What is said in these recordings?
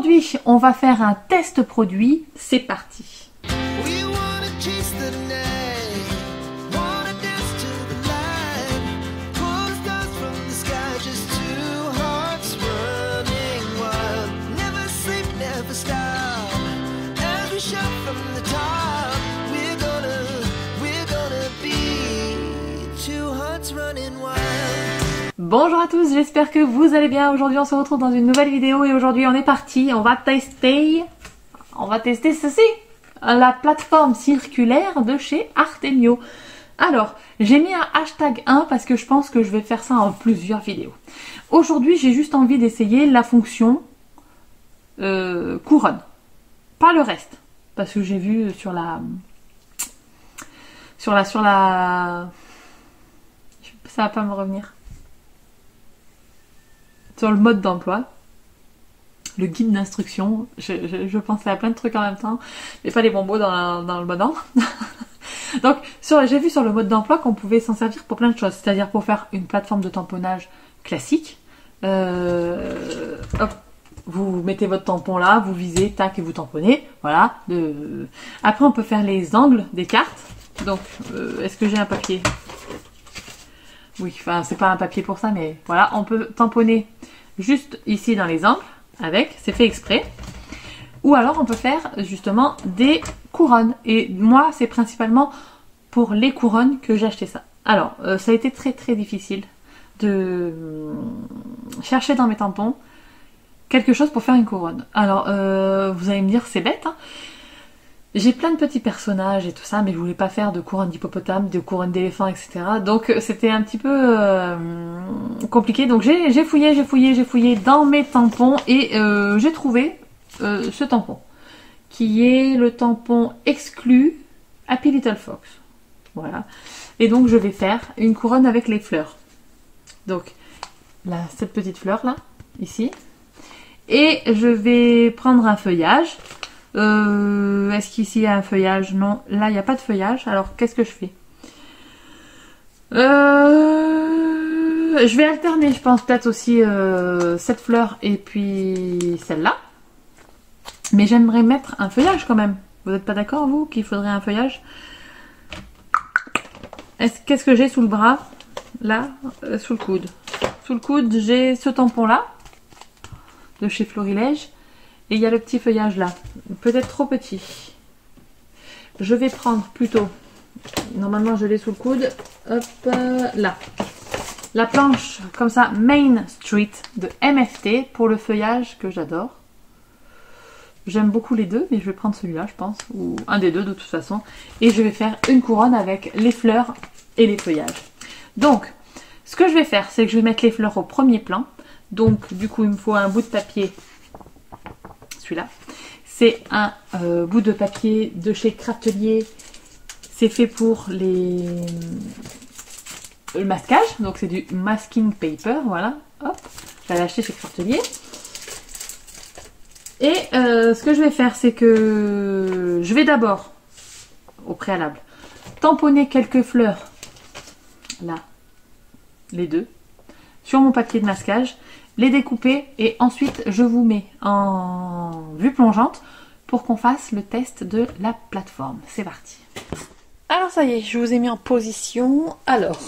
Aujourd'hui, on va faire un test produit. C'est parti. Bonjour à tous, j'espère que vous allez bien. Aujourd'hui on se retrouve dans une nouvelle vidéo et aujourd'hui on est parti, on va tester ceci, la plateforme circulaire de chez Artemio. Alors, j'ai mis un hashtag 1 parce que je pense que je vais faire ça en plusieurs vidéos. Aujourd'hui j'ai juste envie d'essayer la fonction couronne, pas le reste, parce que j'ai vu sur la... ça va pas me revenir. Sur le mode d'emploi, le guide d'instruction, je pensais à plein de trucs en même temps, mais pas les bons mots dans le mode d'emploi. Donc, j'ai vu sur le mode d'emploi qu'on pouvait s'en servir pour plein de choses, c'est-à-dire pour faire une plateforme de tamponnage classique. Hop, vous mettez votre tampon là, vous visez, tac, et vous tamponnez. Voilà. Après, on peut faire les angles des cartes. Donc, est-ce que j'ai un papier ? Oui, enfin, c'est pas un papier pour ça, mais voilà, on peut tamponner juste ici dans les angles, c'est fait exprès. Ou alors, on peut faire justement des couronnes. Et moi, c'est principalement pour les couronnes que j'ai acheté ça. Alors, ça a été très très difficile de chercher dans mes tampons quelque chose pour faire une couronne. Alors, vous allez me dire, c'est bête, hein. J'ai plein de petits personnages et tout ça, mais je voulais pas faire de couronne d'hippopotame, de couronne d'éléphant, etc. Donc c'était un petit peu compliqué. Donc j'ai fouillé dans mes tampons et j'ai trouvé ce tampon, qui est le tampon exclu Happy Little Fox. Voilà. Et donc je vais faire une couronne avec les fleurs. Donc là, cette petite fleur là, ici. Et je vais prendre un feuillage. Est-ce qu'ici il y a un feuillage? Non, là il n'y a pas de feuillage. Alors qu'est-ce que je fais? Je vais alterner, je pense, peut-être aussi cette fleur et puis celle-là. Mais j'aimerais mettre un feuillage quand même. Vous n'êtes pas d'accord, vous, qu'il faudrait un feuillage? Qu'est-ce que j'ai sous le bras? Là, sous le coude. Sous le coude, j'ai ce tampon-là, de chez Florilège. Et il y a le petit feuillage là, peut-être trop petit. Je vais prendre plutôt, normalement je l'ai sous le coude, hop là. La planche comme ça, Main Street de MFT pour le feuillage que j'adore. J'aime beaucoup les deux, mais je vais prendre celui-là je pense, ou un des deux de toute façon. Et je vais faire une couronne avec les fleurs et les feuillages. Donc, ce que je vais faire, c'est que je vais mettre les fleurs au premier plan. Donc du coup il me faut un bout de papier. Celui-là, c'est un bout de papier de chez Craftelier. C'est fait pour le masquage, donc c'est du masking paper, voilà. Hop, j'avais acheté chez Craftelier. Et ce que je vais faire, c'est que je vais d'abord, au préalable, tamponner quelques fleurs, là, les deux, sur mon papier de masquage. Les découper et ensuite je vous mets en vue plongeante pour qu'on fasse le test de la plateforme. C'est parti. Alors ça y est, je vous ai mis en position. Alors,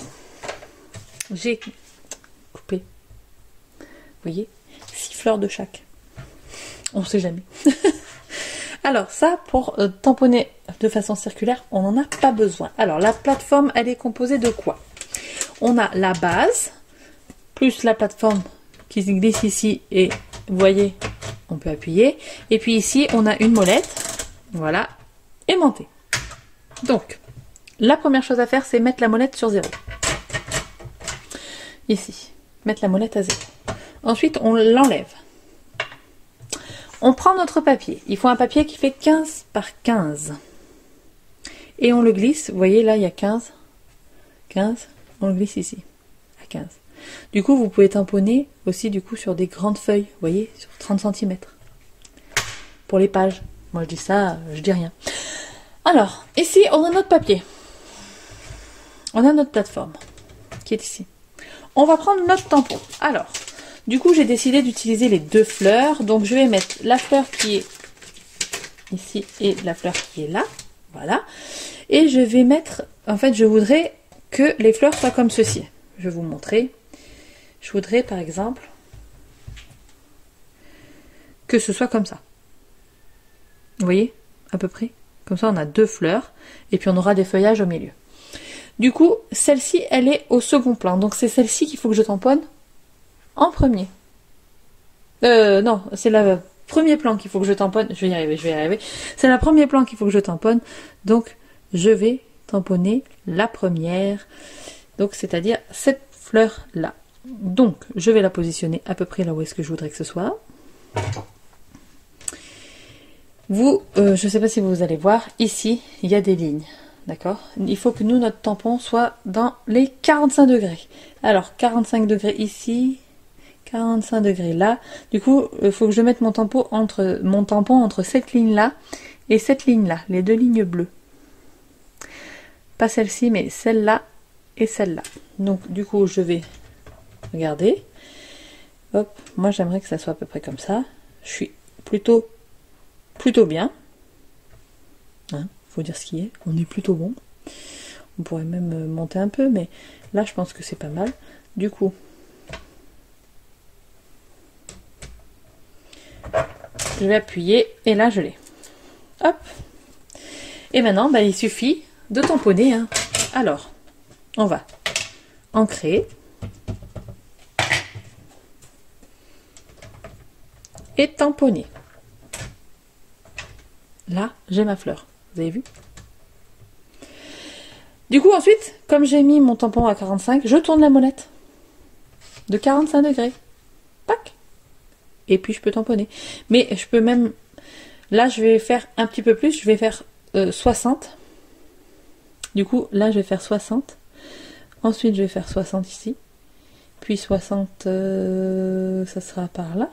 j'ai coupé, vous voyez, 6 fleurs de chaque. On ne sait jamais. Alors ça, pour tamponner de façon circulaire, on n'en a pas besoin. Alors la plateforme, elle est composée de quoi? On a la base, plus la plateforme qui se glisse ici et vous voyez, on peut appuyer. Et puis ici, on a une molette, voilà, aimantée. Donc, la première chose à faire, c'est mettre la molette sur 0. Ici, mettre la molette à 0. Ensuite, on l'enlève. On prend notre papier. Il faut un papier qui fait 15 par 15. Et on le glisse, vous voyez, là, il y a 15. 15, on le glisse ici, à 15. Du coup, vous pouvez tamponner aussi du coup sur des grandes feuilles, vous voyez, sur 30 cm. Pour les pages. Moi, je dis ça, je dis rien. Alors, ici, on a notre papier. On a notre plateforme qui est ici. On va prendre notre tampon. Alors, Du coup, j'ai décidé d'utiliser les deux fleurs. Donc, je vais mettre la fleur qui est ici et la fleur qui est là. Voilà. Et je vais mettre... En fait, je voudrais que les fleurs soient comme ceci. Je vais vous montrer. Je voudrais, par exemple, que ce soit comme ça. Vous voyez, à peu près. Comme ça, on a deux fleurs. Et puis, on aura des feuillages au milieu. Du coup, celle-ci, elle est au second plan. Donc, c'est celle-ci qu'il faut que je tamponne en premier. Non, c'est le premier plan qu'il faut que je tamponne. Je vais y arriver. C'est le premier plan qu'il faut que je tamponne. Donc, je vais tamponner la première. Donc, c'est-à-dire cette fleur-là. Donc, je vais la positionner à peu près là où est-ce que je voudrais que ce soit. Vous, je ne sais pas si vous allez voir, ici, il y a des lignes. D'accord? Il faut que nous, notre tampon soit dans les 45 degrés. Alors, 45 degrés ici, 45 degrés là. Du coup, il faut que je mette mon tampon entre cette ligne-là et cette ligne-là, les deux lignes bleues. Pas celle-ci, mais celle-là et celle-là. Donc, du coup, je vais regarder. Hop, moi, j'aimerais que ça soit à peu près comme ça. Je suis plutôt bien. Hein? Faut dire ce qui est, on est plutôt bon. On pourrait même monter un peu, mais là je pense que c'est pas mal. Du coup, je vais appuyer et là je l'ai. Hop. Et maintenant, bah, il suffit de tamponner. Hein. Alors, on va ancrer et tamponner. Là, j'ai ma fleur. Vous avez vu? Du coup, ensuite, comme j'ai mis mon tampon à 45, je tourne la molette de 45 degrés. Tac. Et puis, je peux tamponner. Mais je peux même... Là, je vais faire un petit peu plus. Je vais faire 60. Du coup, là, je vais faire 60. Ensuite, je vais faire 60 ici. Puis 60, ça sera par là.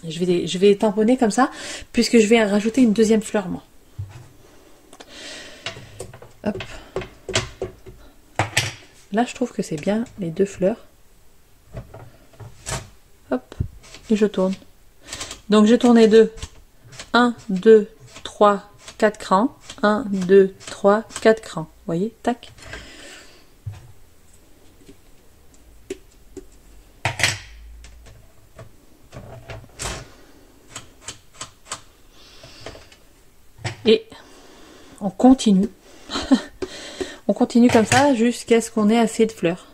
Je vais tamponner comme ça, puisque je vais rajouter une deuxième fleur, moi. Hop. Là, je trouve que c'est bien, les deux fleurs. Hop. Et je tourne. Donc, j'ai tourné 2. 1, 2, 3, 4 crans. 1, 2, 3, 4 crans. Vous voyez? Tac. Et on continue. On continue comme ça jusqu'à ce qu'on ait assez de fleurs.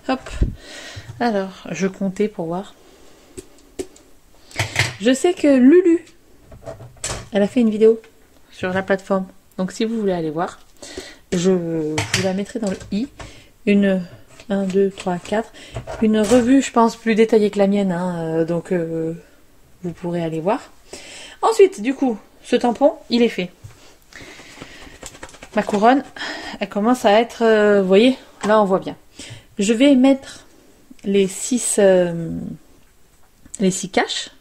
Hop. Alors, je comptais pour voir. Je sais que Lulu, elle a fait une vidéo sur la plateforme. Donc si vous voulez aller voir, je vous la mettrai dans le i. Une 1, 2, 3, 4. Une revue, je pense, plus détaillée que la mienne. Hein, donc vous pourrez aller voir. Ensuite, du coup, ce tampon, il est fait. Ma couronne, elle commence à être... vous voyez, là on voit bien. Je vais mettre les 6 caches.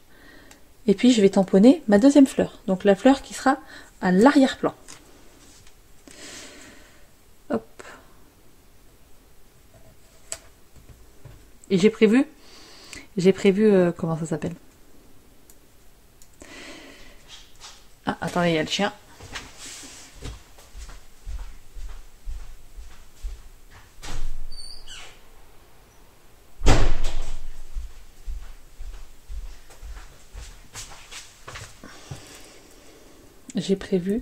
Et puis je vais tamponner ma deuxième fleur. Donc la fleur qui sera à l'arrière-plan. Hop. Et j'ai prévu, comment ça s'appelle? Ah, attendez, il y a le chien. J'ai prévu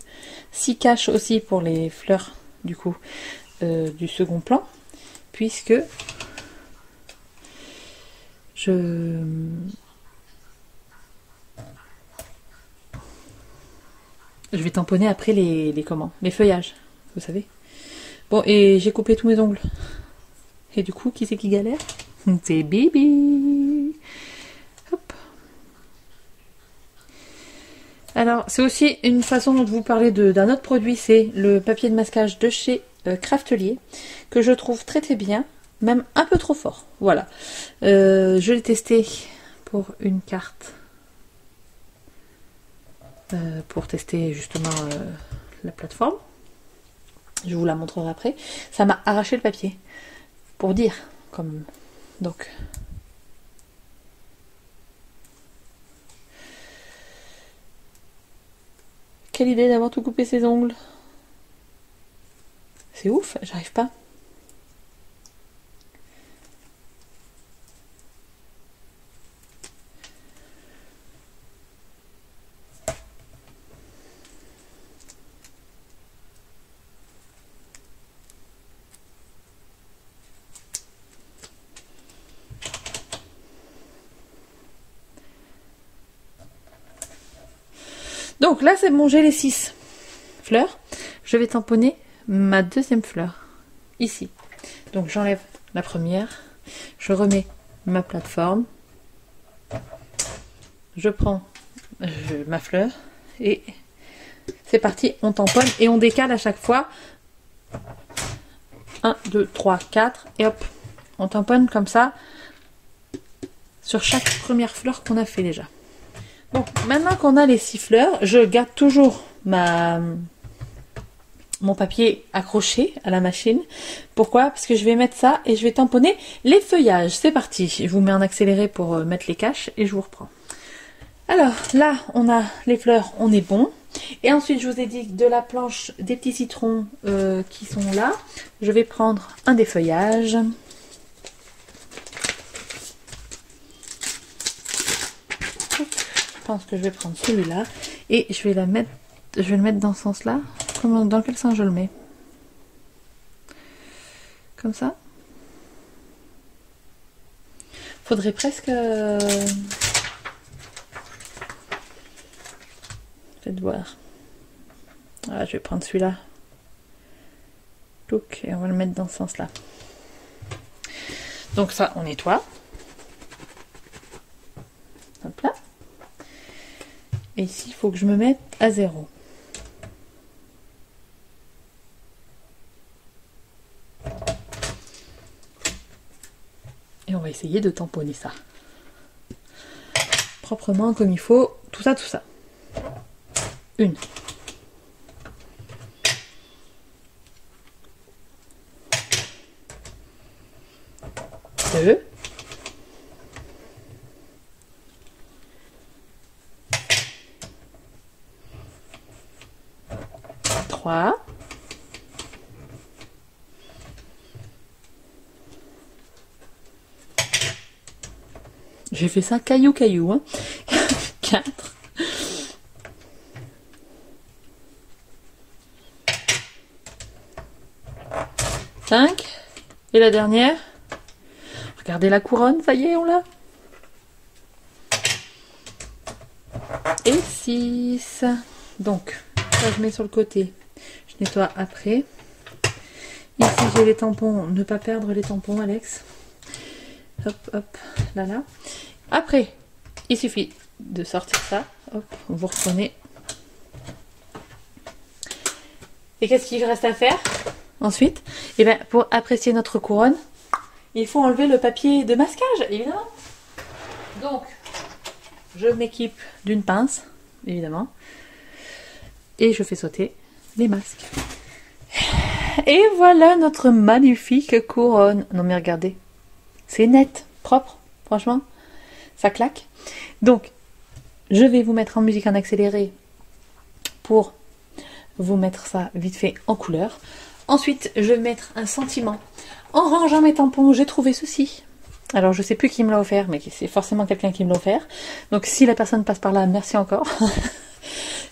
6 caches aussi pour les fleurs du coup du second plan, puisque je vais tamponner après les feuillages, vous savez. Bon, et j'ai coupé tous mes ongles. Et du coup, qui c'est qui galère? C'est Bibi. Hop. Alors, c'est aussi une façon de vous parler d'un autre produit, c'est le papier de masquage de chez Craftelier, que je trouve très très bien. même un peu trop fort. Voilà. Je l'ai testé pour une carte. Pour tester justement la plateforme. Je vous la montrerai après. Ça m'a arraché le papier. Pour dire. Comme... Donc... Quelle idée d'avoir tout coupé ses ongles. C'est ouf, j'arrive pas. Donc là c'est bon, j'ai les 6 fleurs. Je vais tamponner ma deuxième fleur. Ici. Donc j'enlève la première. Je remets ma plateforme. Je prends ma fleur. Et c'est parti, on tamponne. Et on décale à chaque fois. 1, 2, 3, 4. Et hop, on tamponne comme ça. Sur chaque première fleur qu'on a fait déjà. Donc maintenant qu'on a les 6 fleurs, je garde toujours mon papier accroché à la machine. Pourquoi? Parce que je vais mettre ça et je vais tamponner les feuillages. C'est parti. Je vous mets en accéléré pour mettre les caches et je vous reprends. Alors là, on a les fleurs, on est bon. Et ensuite, je vous ai dit que de la planche des petits citrons qui sont là, je vais prendre un des feuillages. Je pense que je vais prendre celui-là et je vais le mettre dans ce sens-là. Dans quel sens je le mets? Comme ça. Faudrait presque... Faites voir. Voilà, je vais prendre celui-là. Et on va le mettre dans ce sens-là. Donc ça, on nettoie. Hop là. Et ici, il faut que je me mette à 0. Et on va essayer de tamponner ça. Proprement, comme il faut. Tout ça, tout ça. 1. 2. 3. 4. J'ai fait ça caillou hein. 4. 5. Et la dernière. Regardez la couronne, ça y est, on l'a. Et 6. Donc, ça je mets sur le côté. Je nettoie après. Ici j'ai les tampons. Ne pas perdre les tampons, Alex. Hop, hop, là, là. Après, il suffit de sortir ça. Hop, vous reprenez. Et qu'est-ce qu'il reste à faire ensuite? Et bien, pour apprécier notre couronne, il faut enlever le papier de masquage, évidemment. Donc, je m'équipe d'une pince, évidemment. Et je fais sauter les masques. Et voilà notre magnifique couronne. Non mais regardez, c'est net, propre, franchement, ça claque. Donc, je vais vous mettre en musique en accéléré pour vous mettre ça vite fait en couleur. Ensuite, je vais mettre un sentiment. En rangeant mes tampons, j'ai trouvé ceci. Alors, je sais plus qui me l'a offert, mais c'est forcément quelqu'un qui me l'a offert. Donc, si la personne passe par là, merci encore.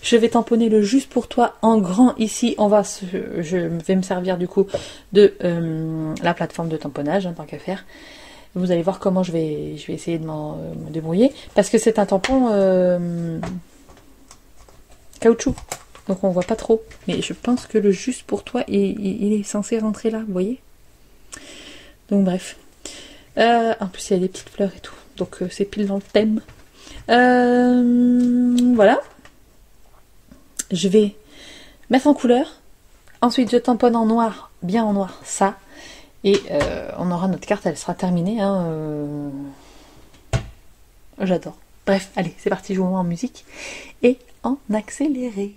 Je vais tamponner le juste pour toi en grand ici. Je vais me servir du coup de la plateforme de tamponnage, hein, tant qu'à faire. Vous allez voir comment je vais essayer de m'en débrouiller. Parce que c'est un tampon caoutchouc. Donc on voit pas trop. Mais je pense que le juste pour toi, il est censé rentrer là, vous voyez. Donc bref. En plus il y a des petites fleurs et tout. Donc c'est pile dans le thème. Voilà. Je vais mettre en couleur. Ensuite je tamponne en noir, bien en noir, ça. Et on aura notre carte, elle sera terminée. Hein, J'adore. Bref, allez, c'est parti, je vous mets en musique et en accéléré.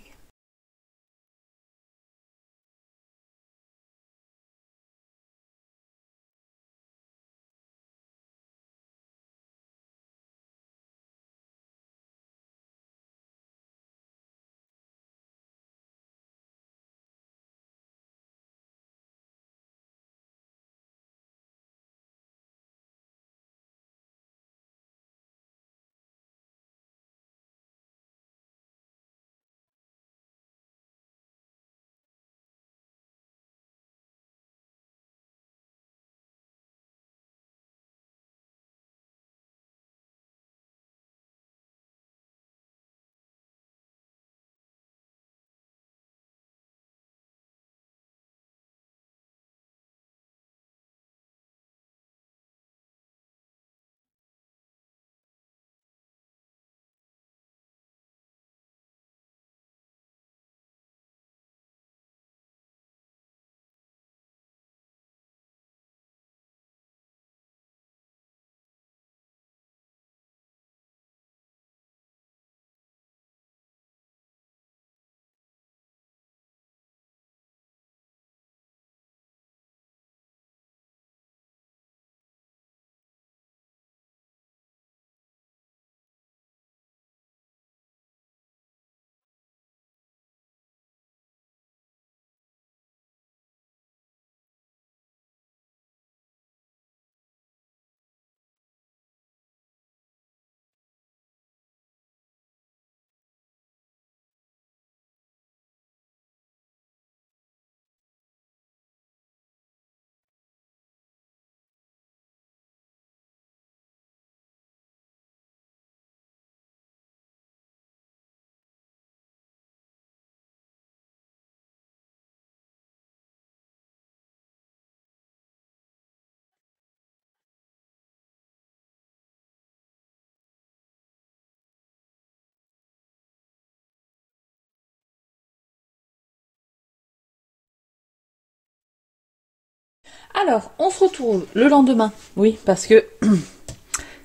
Alors, on se retrouve le lendemain. Oui, parce que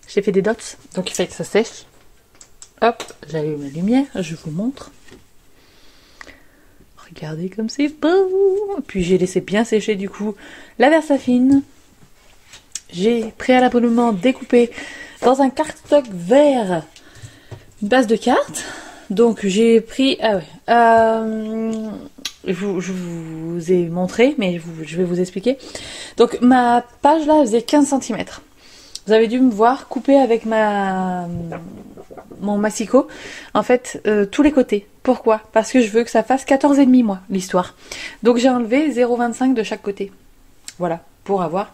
j'ai fait des dots, donc il fallait que ça sèche. Hop, j'allume la lumière, je vous montre. Regardez comme c'est beau. Puis j'ai laissé bien sécher du coup la Versafine. J'ai préalablement découpé dans un cardstock vert une base de cartes. Donc j'ai pris... Ah ouais. Je vous ai montré, mais je vais vous expliquer. Donc ma page là faisait 15 cm. Vous avez dû me voir couper avec mon massicot, en fait, tous les côtés. Pourquoi? Parce que je veux que ça fasse 14,5 moi, l'histoire. Donc j'ai enlevé 0,25 de chaque côté. Voilà, pour avoir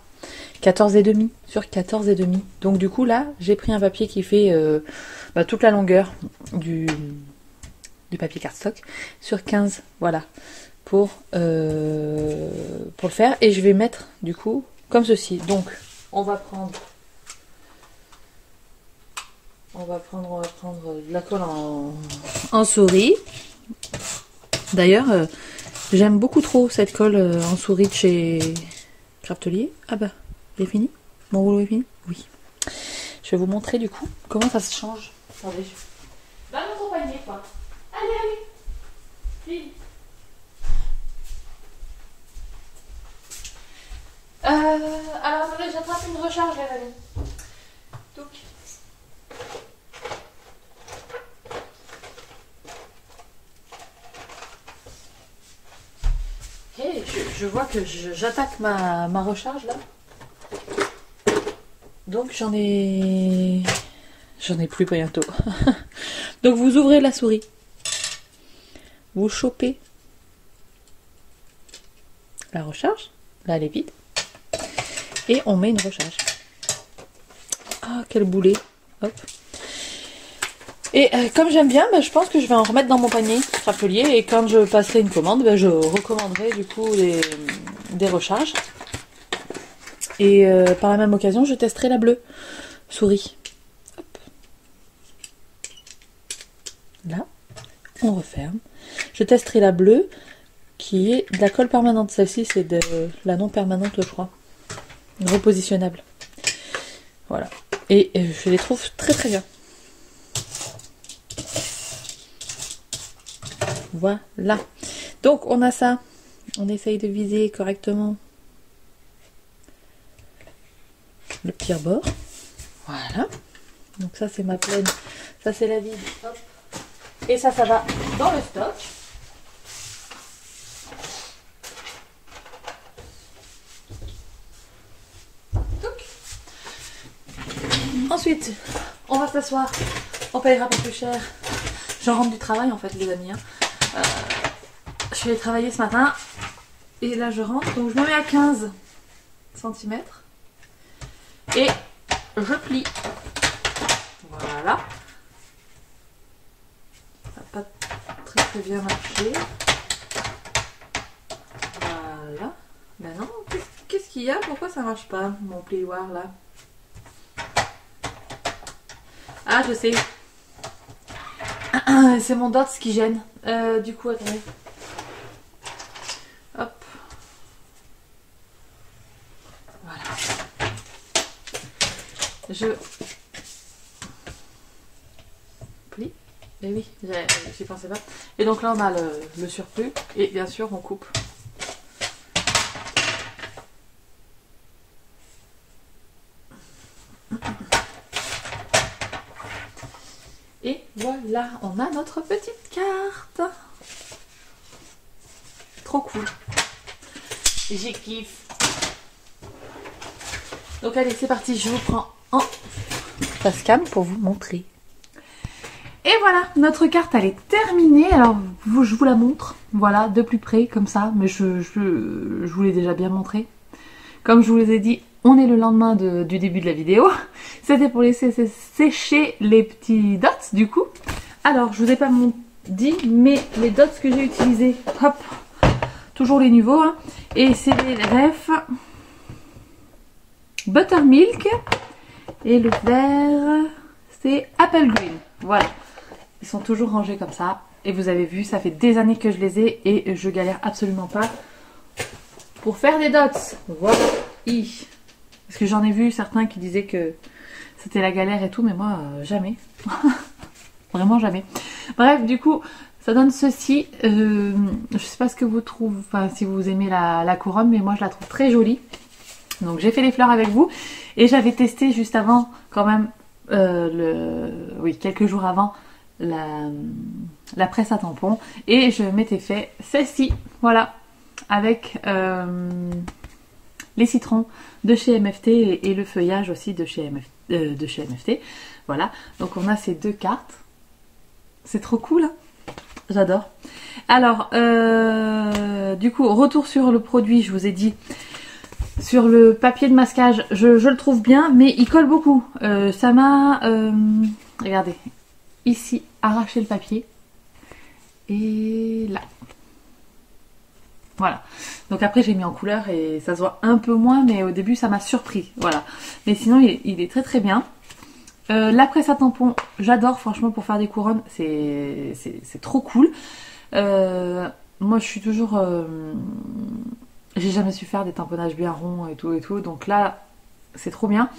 14,5 sur 14,5. Donc du coup là, j'ai pris un papier qui fait toute la longueur du papier cardstock sur 15, voilà, pour le faire. Et je vais mettre du coup comme ceci. Donc on va prendre de la colle en souris. D'ailleurs, j'aime beaucoup trop cette colle en souris de chez Craftelier. Ah bah, il est fini? Mon rouleau est fini? Oui. Je vais vous montrer du coup comment ça se change. Attendez. Va m'accompagner quoi. Allez, allez. Fille. Alors attendez, j'attrape une recharge les amis. Donc. Ok, je vois que j'attaque ma recharge là. Donc j'en ai plus bientôt. Donc vous ouvrez la souris. Vous chopez la recharge. Là elle est vide. Et on met une recharge. Ah quel boulet. Hop. Et comme j'aime bien, je pense que je vais en remettre dans mon panier Craftelier. Et quand je passerai une commande, je recommanderai du coup des recharges. Et par la même occasion, je testerai la bleue souris. Hop. Là, on referme. Je testerai la bleue qui est de la colle permanente. Celle-ci, c'est de la non permanente, je crois. repositionnables. Voilà. Et je les trouve très très bien. Voilà. Donc on a ça. On essaye de viser correctement le petit rebord. Voilà. Donc ça c'est ma plaine. Ça c'est la vide. Hop. Et ça va dans le stock. Ensuite, on va s'asseoir. On payera pas plus cher. J'en rentre du travail en fait les amis. Je suis allée travailler ce matin. Et là je rentre. Donc je me mets à 15 cm. Et je plie. Voilà. Ça n'a pas très bien marché. Voilà. Ben non, qu'est-ce qu'il y a? Pourquoi ça marche pas mon plioir là? Ah je sais. C'est mon dots qui gêne. Du coup attendez. Hop. Voilà. Je plie. Et oui, j'y pensais pas. Et donc là on a le surplus. Et bien sûr on coupe. Et voilà, on a notre petite carte. Trop cool. J'y kiffe. Donc allez, c'est parti, je vous prends en face cam pour vous montrer. Et voilà, notre carte elle est terminée. Alors je vous la montre, voilà, de plus près comme ça, mais je vous l'ai déjà bien montré. Comme je vous les ai dit, on est le lendemain du début de la vidéo. C'était pour laisser sécher les petits dots du coup. Alors je vous ai pas dit, mais les dots que j'ai utilisés, hop, toujours les nouveaux, hein, et c'est les refs Buttermilk et le vert c'est Apple Green. Voilà, ils sont toujours rangés comme ça. Et vous avez vu, ça fait des années que je les ai et je galère absolument pas pour faire des dots. Voilà. Parce que j'en ai vu certains qui disaient que c'était la galère et tout, mais moi jamais. Vraiment jamais. Bref, du coup, ça donne ceci. Je sais pas ce que vous trouvez, enfin si vous aimez la couronne, mais moi je la trouve très jolie. Donc j'ai fait les fleurs avec vous et j'avais testé juste avant, quand même, quelques jours avant, la presse à tampons et je m'étais fait celle-ci, voilà, avec les citrons de chez MFT et le feuillage aussi de chez MFT. Voilà, donc on a ces deux cartes. C'est trop cool, hein, j'adore. Alors, du coup, retour sur le produit, je vous ai dit, sur le papier de masquage, je le trouve bien, mais il colle beaucoup. Ça m'a, regardez, ici, arraché le papier. Et là. Voilà. Donc après j'ai mis en couleur et ça se voit un peu moins, mais au début ça m'a surpris. Voilà. Mais sinon il est très très bien. La presse à tampons, j'adore franchement pour faire des couronnes, c'est trop cool. Moi je suis toujours... j'ai jamais su faire des tamponnages bien ronds et tout. Donc là c'est trop bien.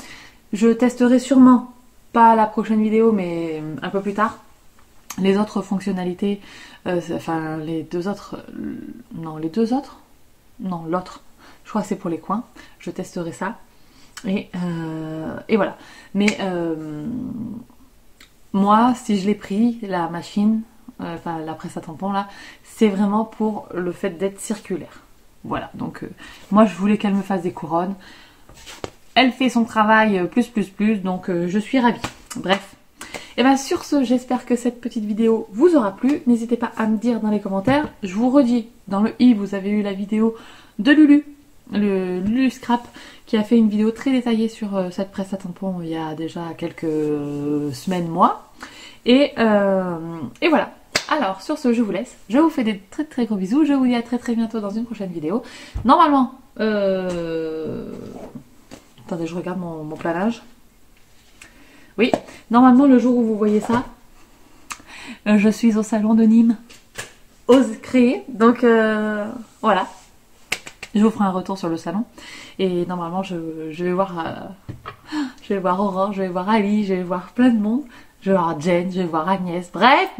Je testerai sûrement, pas à la prochaine vidéo, mais un peu plus tard, les autres fonctionnalités, enfin les deux autres, non l'autre, je crois que c'est pour les coins, je testerai ça, et voilà. Mais moi si je l'ai pris, la machine, enfin la presse à tampons là, c'est vraiment pour le fait d'être circulaire, voilà. Donc moi je voulais qu'elle me fasse des couronnes, elle fait son travail plus, donc je suis ravie. Bref. Et bien sur ce, j'espère que cette petite vidéo vous aura plu. N'hésitez pas à me dire dans les commentaires. Je vous redis, dans le i, vous avez eu la vidéo de Lulu, le Lulu Scrap, qui a fait une vidéo très détaillée sur cette presse à tampons il y a déjà quelques semaines, mois. Et voilà. Alors sur ce, je vous laisse. Je vous fais des très très gros bisous. Je vous dis à très très bientôt dans une prochaine vidéo. Normalement, attendez, je regarde mon planage. Oui, normalement le jour où vous voyez ça, je suis au salon de Nîmes, Ose Créer, donc voilà. Je vous ferai un retour sur le salon. Et normalement, je vais voir Aurore, je vais voir Ali, je vais voir plein de monde. Je vais voir Jen, je vais voir Agnès. Bref,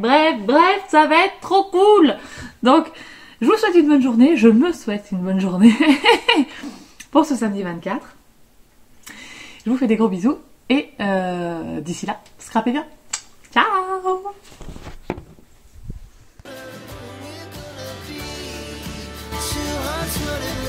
ça va être trop cool. Donc, je vous souhaite une bonne journée. Je me souhaite une bonne journée pour ce samedi 24. Je vous fais des gros bisous. Et d'ici là, scrapez bien. Ciao. Sur un toit de